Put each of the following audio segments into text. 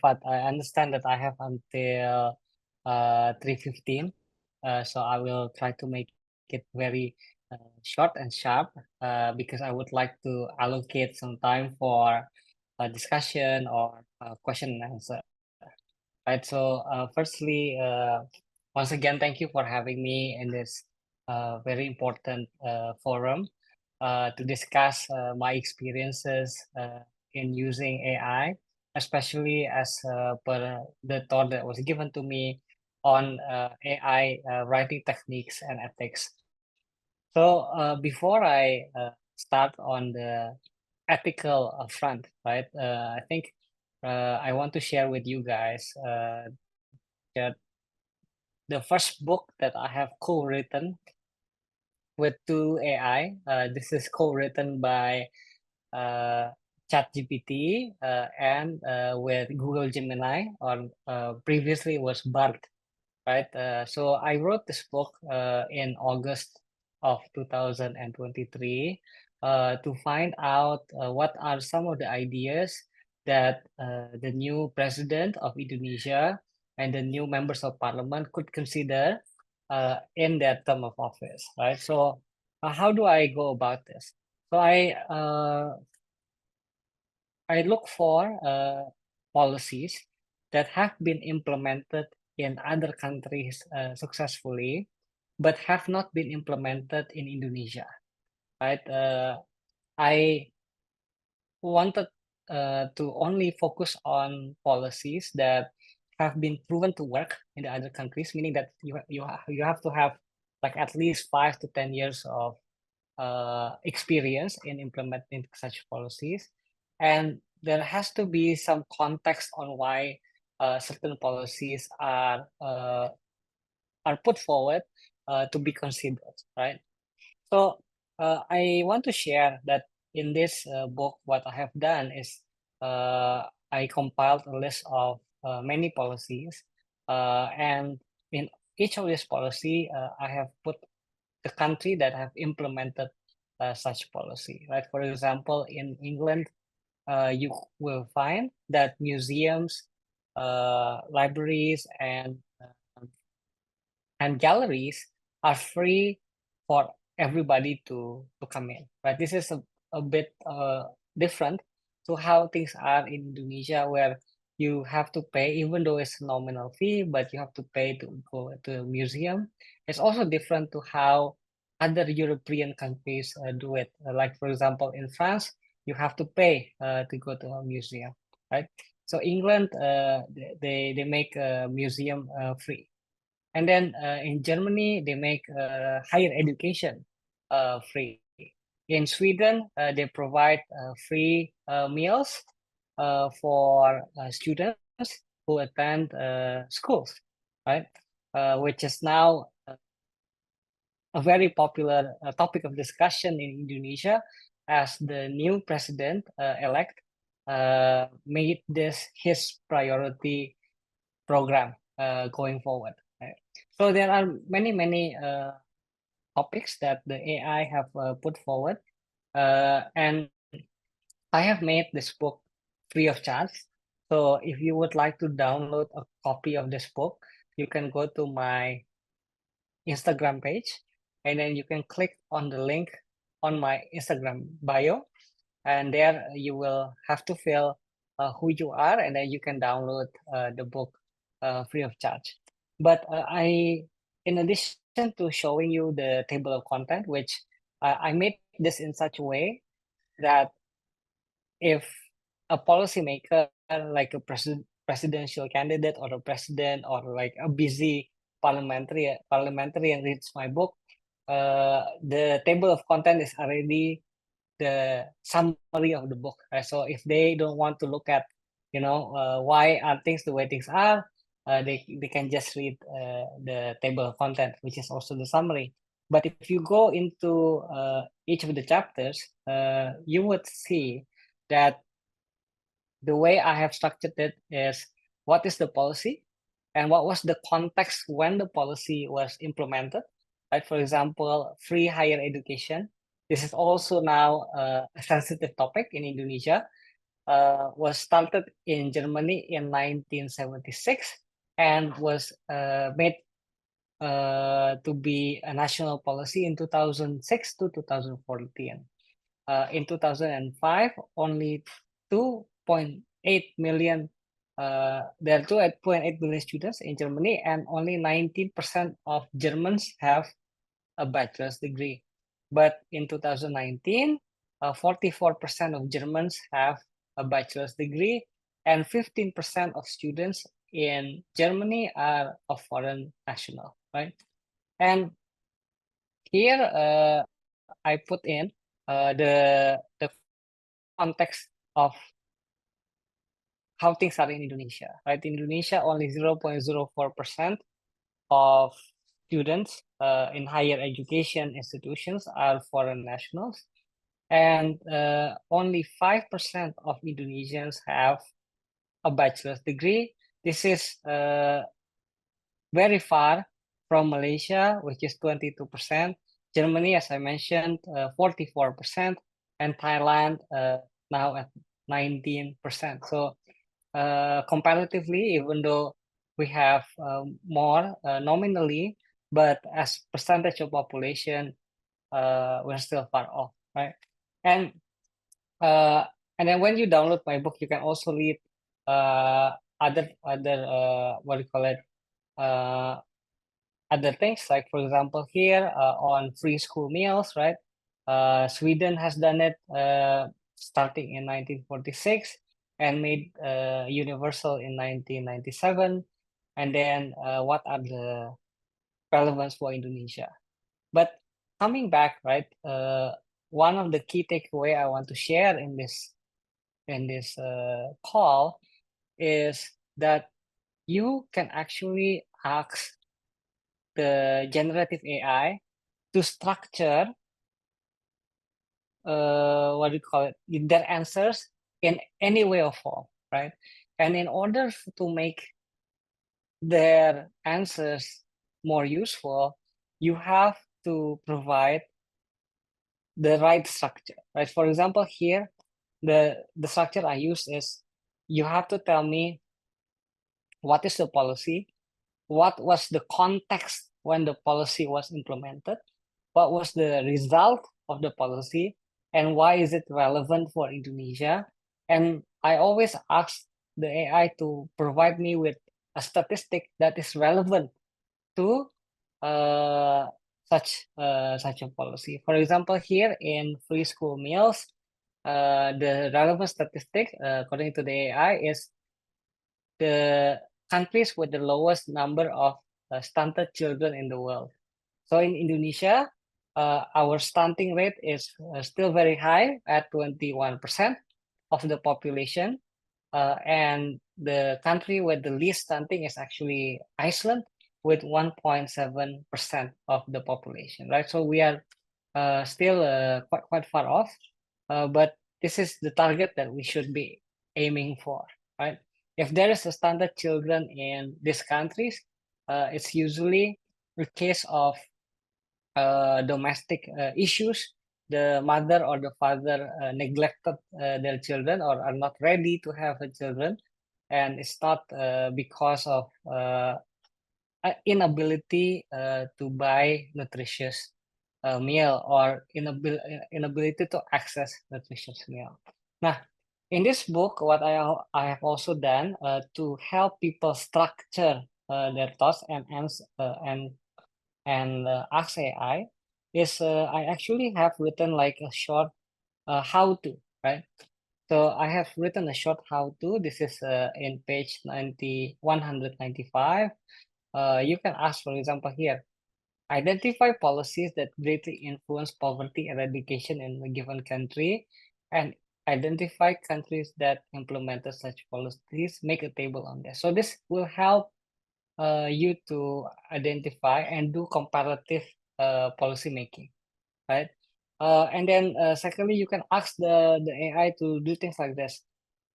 but I understand that I have until 3:15. So I will try to make it very short and sharp because I would like to allocate some time for discussion or question and answer. Right. So firstly, once again, thank you for having me in this very important forum to discuss my experiences in using AI, especially as per the thought that was given to me on AI writing techniques and ethics. So before I start on the ethical front, right, I think I want to share with you guys that the first book that I have co-written with two AI. This is co-written by ChatGPT and with Google Gemini, or previously was Bard, right? So I wrote this book in August of 2023 to find out what are some of the ideas that the new president of Indonesia and the new members of parliament could consider in their term of office, right? So how do I go about this? So I look for policies that have been implemented in other countries successfully, but have not been implemented in Indonesia, right? I wanted to only focus on policies that have been proven to work in the other countries, meaning that you have to have like at least 5 to 10 years of experience in implementing such policies, and there has to be some context on why certain policies are put forward to be considered, right? So I want to share that in this book, what I have done is I compiled a list of many policies, and in each of these policy, I have put the country that have implemented such policy, right? For example, in England, you will find that museums, libraries, and galleries are free for everybody to come in, right? This is a bit different to how things are in Indonesia, where you have to pay, even though it's a nominal fee, but you have to pay to go to a museum. It's also different to how other European countries do it. Like, for example, in France, you have to pay to go to a museum, right? So England, they make a museum free. And then in Germany, they make higher education free. In Sweden, they provide free meals for students who attend schools, right? Which is now a very popular topic of discussion in Indonesia, as the new president elect made this his priority program going forward. Right? So there are many topics that the AI have put forward, and I have made this book free of charge. So if you would like to download a copy of this book, you can go to my Instagram page, and then you can click on the link on my Instagram bio, and there you will have to fill who you are, and then you can download the book free of charge. But in addition to showing you the table of content, which I made this in such a way that if a policymaker, like a presidential candidate or a president or like a busy parliamentarian reads my book, the table of content is already the summary of the book. Right? So if they don't want to look at, why are things the way things are, they can just read the table of content, which is also the summary. But if you go into each of the chapters, you would see that the way I have structured it is what is the policy and what was the context when the policy was implemented. Right? For example, free higher education. This is also now a sensitive topic in Indonesia, was started in Germany in 1976 and was made to be a national policy in 2006 to 2014. In 2005, only 2.8 million, there are 2.8 million students in Germany, and only 19% of Germans have a bachelor's degree. But in 2019, 44% of Germans have a bachelor's degree, and 15% of students in Germany are of foreign national, right? And here I put in the context of how things are in Indonesia, right? In Indonesia, only 0.04% of students in higher education institutions are foreign nationals, and only 5% of Indonesians have a bachelor's degree. This is very far from Malaysia, which is 22%, Germany, as I mentioned, 44%, and Thailand now at 19%. So comparatively, even though we have more nominally, but as percentage of population, we're still far off, right? And uh, and then when you download my book, you can also read other what do you call it, uh, other things, like for example here on free school meals, right? Sweden has done it starting in 1946 and made universal in 1997. And then what are the relevance for Indonesia? But coming back, right? One of the key takeaway I want to share in this call is that you can actually ask the generative AI to structure what do you call it, their answers in any way or form, right? And in order to make their answers more useful, you have to provide the right structure, right? For example, here, the structure I use is, you have to tell me what is the policy, what was the context when the policy was implemented, what was the result of the policy, and why is it relevant for Indonesia. And I always ask the AI to provide me with a statistic that is relevant to uh, such a policy. For example, here in free school meals, the relevant statistic according to the AI is the countries with the lowest number of stunted children in the world. So in Indonesia, our stunting rate is still very high at 21% of the population. And the country with the least stunting is actually Iceland, with 1.7% of the population, right? So we are still quite far off, but this is the target that we should be aiming for, right? If there is a stunted children in these countries, it's usually a case of domestic issues. The mother or the father neglected their children or are not ready to have a children, and it's not because of inability to buy nutritious meal or inability to access nutritious meal. Now, in this book, what I have also done to help people structure their thoughts and ask AI is I actually have written like a short how-to, right? So I have written a short how-to. This is in page 195. You can ask, for example, here, identify policies that greatly influence poverty eradication in a given country, and identify countries that implemented such policies. Make a table on this. So this will help you to identify and do comparative policy making, right? And then secondly, you can ask the AI to do things like this.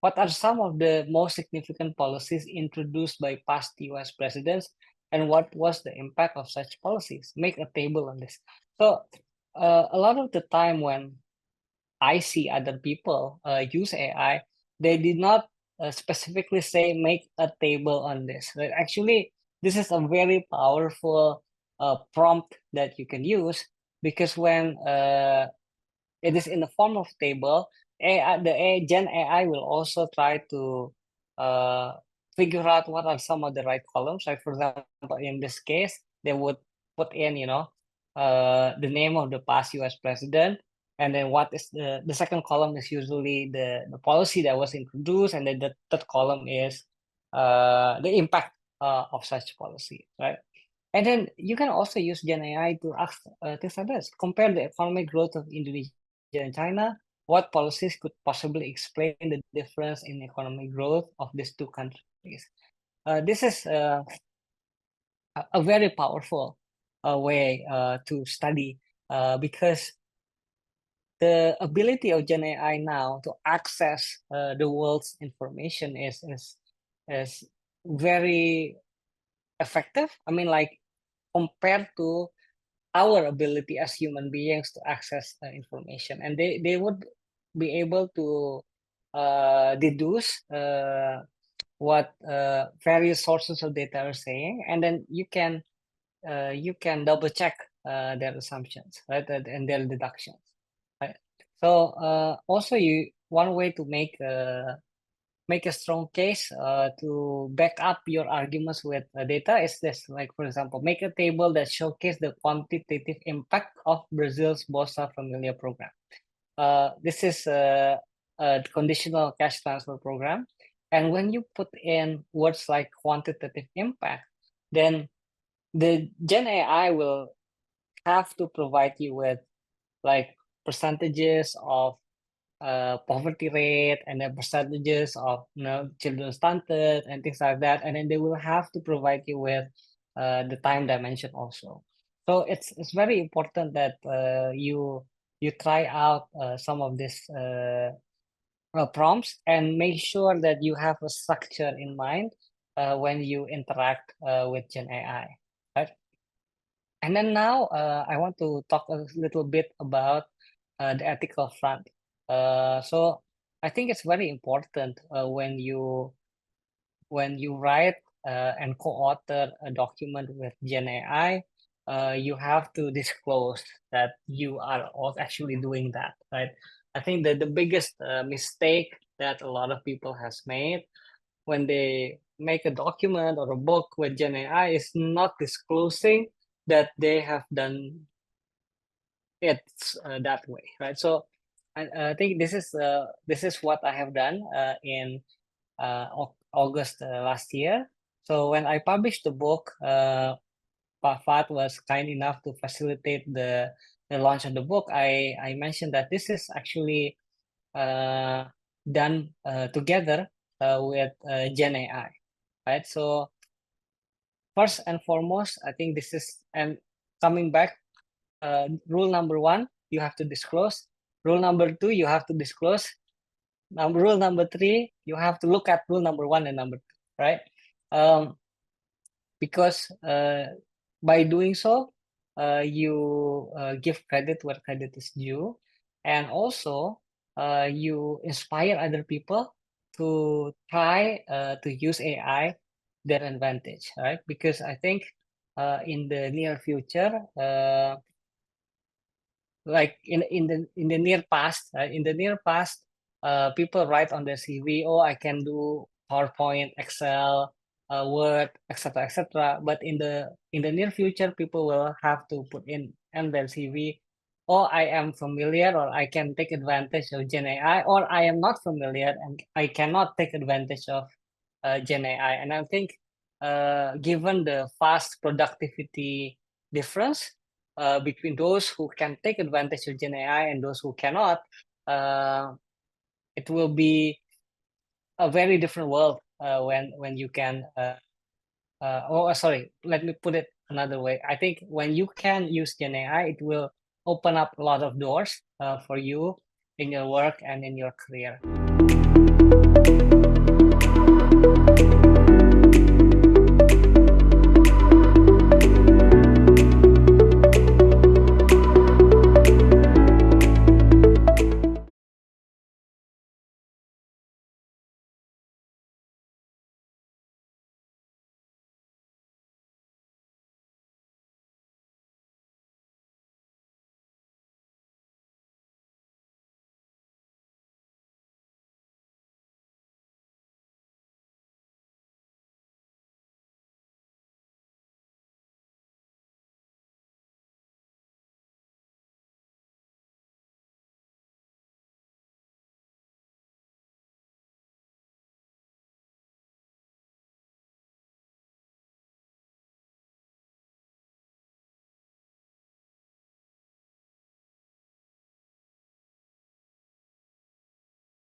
What are some of the most significant policies introduced by past US presidents, and what was the impact of such policies? Make a table on this. So a lot of the time when I see other people use AI, they did not specifically say make a table on this. Right? Actually, this is a very powerful prompt that you can use, because when it is in the form of table, Gen AI will also try to uh, figure out what are some of the right columns. Like for example, in this case, they would put in, the name of the past U.S. president, and then what is the second column is usually the policy that was introduced, and then the third column is the impact of such policy, right? And then you can also use Gen AI to ask things like this. Compare the economic growth of Indonesia and China. What policies could possibly explain the difference in economic growth of these two countries? This is a very powerful way to study, because the ability of Gen AI now to access the world's information is very effective. I mean, like, compared to our ability as human beings to access information, and they would be able to deduce what various sources of data are saying, and then you can double check their assumptions, right, and their deductions, right? So also, you one way to make a strong case to back up your arguments with data is this. Like, for example, make a table that showcases the quantitative impact of Brazil's Bolsa Familia program. This is a conditional cash transfer program. And when you put in words like quantitative impact, then the Gen AI will have to provide you with like percentages of poverty rate, and then percentages of children stunted and things like that, and then they will have to provide you with the time dimension also. So it's very important that you try out some of these prompts, and make sure that you have a structure in mind when you interact with Gen AI, right? And then now I want to talk a little bit about the ethical front. So I think it's very important when you write and co-author a document with Gen AI, you have to disclose that you are actually doing that, right? I think that the biggest mistake that a lot of people has made when they make a document or a book with Gen AI is not disclosing that they have done it's that way, right? So I think this is what I have done in August last year. So when I published the book, Pak Fat was kind enough to facilitate the launch of the book. I mentioned that this is actually done together with Gen AI, right? So first and foremost, I think this is, and coming back, rule number one, you have to disclose. Rule number two, you have to disclose. Rule number three, you have to look at rule number one and number two, right? Because by doing so, you give credit where credit is due, and also you inspire other people to try to use AI their advantage, right? Because I think in the near future, like in the near past, people write on their CV, oh, I can do PowerPoint, Excel, Word, etc., etc. But in the near future, people will have to put in their CV, oh, I am familiar, or I can take advantage of Gen AI, or I am not familiar and I cannot take advantage of Gen AI. And I think given the fast productivity difference between those who can take advantage of Gen AI and those who cannot, it will be a very different world when you can. Sorry, let me put it another way. I think when you can use Gen AI, it will open up a lot of doors for you in your work and in your career.